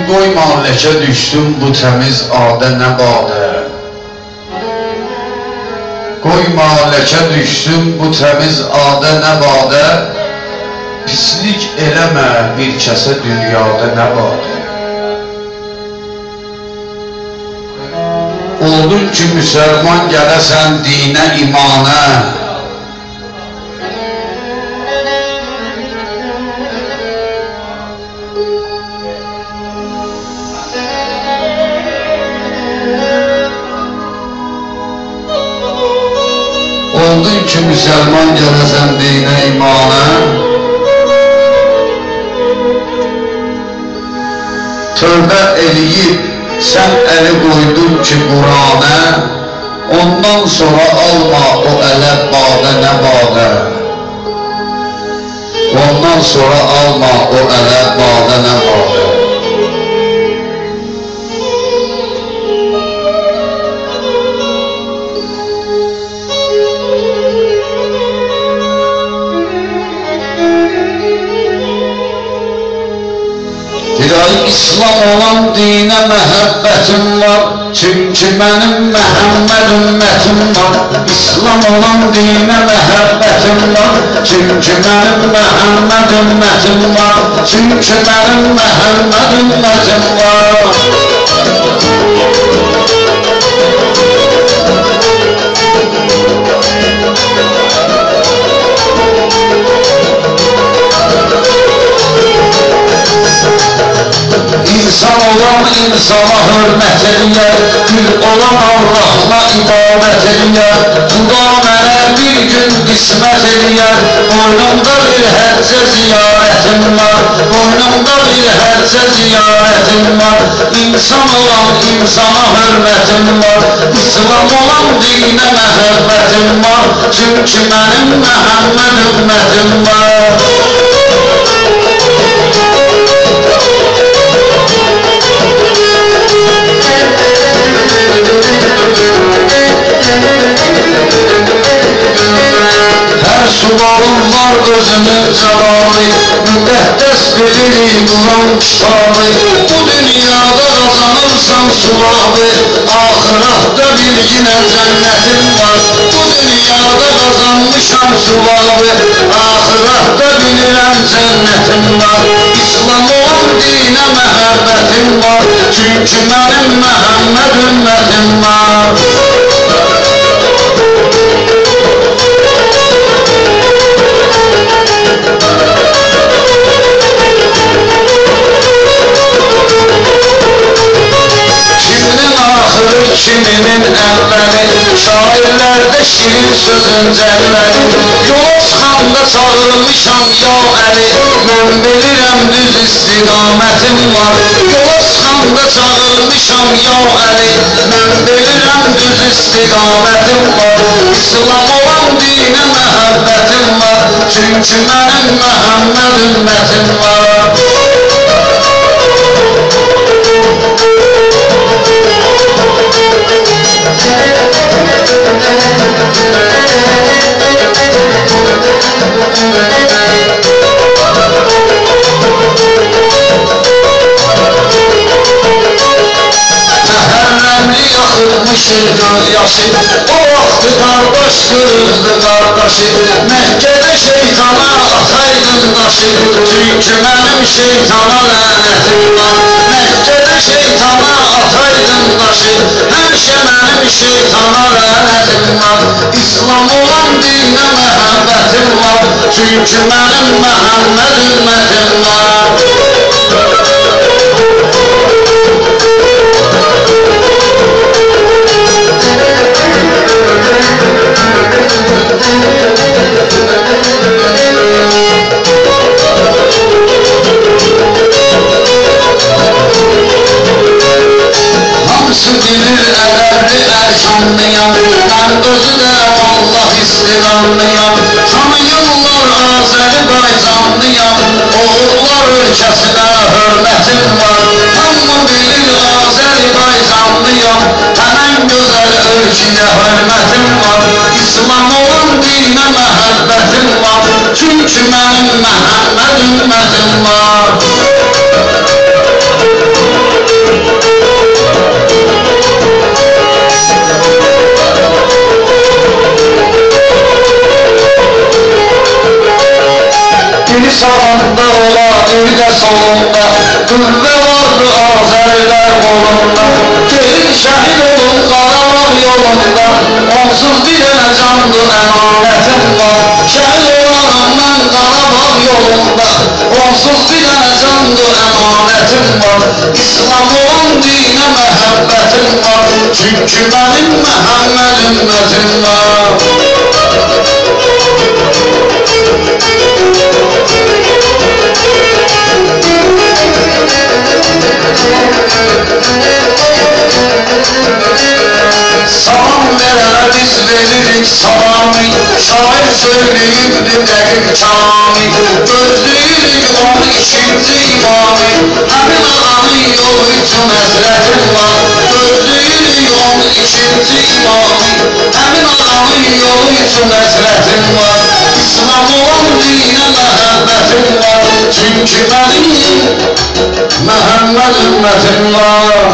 qoyma ləkə düşsün bu təmiz adə nə badə. Qoyma ləkə düşsün bu təmiz adə nə badə. Pislik eləmə bir kəsə dünyada nə badə. Oldun ki müsəlman gələsən dinə imana. Oldun ki müsəlman gələsən dinə imana. Tövbə eləyib sən əli qoydun ki Qur'ana. Ondan sonra alma o ələ badə nə badə. Ondan sonra alma o ələ badə nə badə. İslam olan dinə məhəbbətim var. Çünki mənim Məhəmməd ümmətim var. İslam olan dinə məhəbbətim var. Çünki mənim Məhəmməd ümmətim var. Çünki mənim Məhəmməd ümmətim var. İnsan olan insana hörmət eləyər. Gül olan Allahla ibadət eləyər. Xuda mənə bir gün qismət eləyər. Boynumda bir həccə ziyarətim var. Boynumda bir həccə ziyarətim var. İnsan olan insana hörmətim var. İslam olan dinə məhəbbətim var. Çünki mənim Məhəmməd ümmətim var. Hər sualım var özümün cavabı. Müqəddəs bilirik Quran kitabı. Bu dünyada qazanırsan sulavı. Ahirətdə bil yine cənnətin var. Bu dünyada qazanmışam sulavı. Ahirətdə bilirəm cənnətin var. İslam olan dinə məhəbbətim var. Çünki mənim Məhəmməd ümmətim var. Kiminin əvvəli, şairlərdə şirin sözün cəlvəli. Yola çıxanda çağırmışam ya Əli. Mən bilirəm düz istiqamətim var. Yola çıxanda çağırmışam ya Əli. Mən bilirəm düz istiqamətim var. İslam olan dinə məhəbbətim var. Çünki mənim Məhəmməd ümmətim var. Yaxılmışır göz yaşı. O vaxtı qardaş qırızdı qardaşı. Məkkədə şeytana ataydın daşı. Çünki mənim şeytana lənətim var. Məkkədə şeytana ataydın daşı. Həmişə mənim şeytana lənətim var. İslam olan dinə məhəbbətim var. Çünki mənim Məhəmməd ümmətim var. Hamısı bilir ədəbli ərkanlıyam. Mən özü də Allah istiqamlıyam. Tanıyırlar Azərbaycanlıyam. Oğullar ölkəsinə hörmətim var. Hamı bilir Azərbaycanlıyam. Həmən gözəl ölkəyə hörmətim var. İslam olan dinə məhəbbətim var. Çünki mənim Məhəmməd ümmətim var. candır əmanətim var. Şəhid olanım mən Qarabağ yolunda, onsuz bir dənə candır əmanətim var. İslam olan dinə məhəbbətim var, çünki mənim Məhəmməd ümmətim var. Salam verənə biz veririk salamı, şair söyləyibdi dəqiq kəlamı. Gözləyirik onu ikinci imamı, həmin ağanın yolu üçün həsrətim var. Gözləyirik onu ikinci imamı, həmin ağanın yolu üçün həsrətim var. İslam olan dinə məhəbbətim var, çünki mənim Məhəmməd ümmətim var.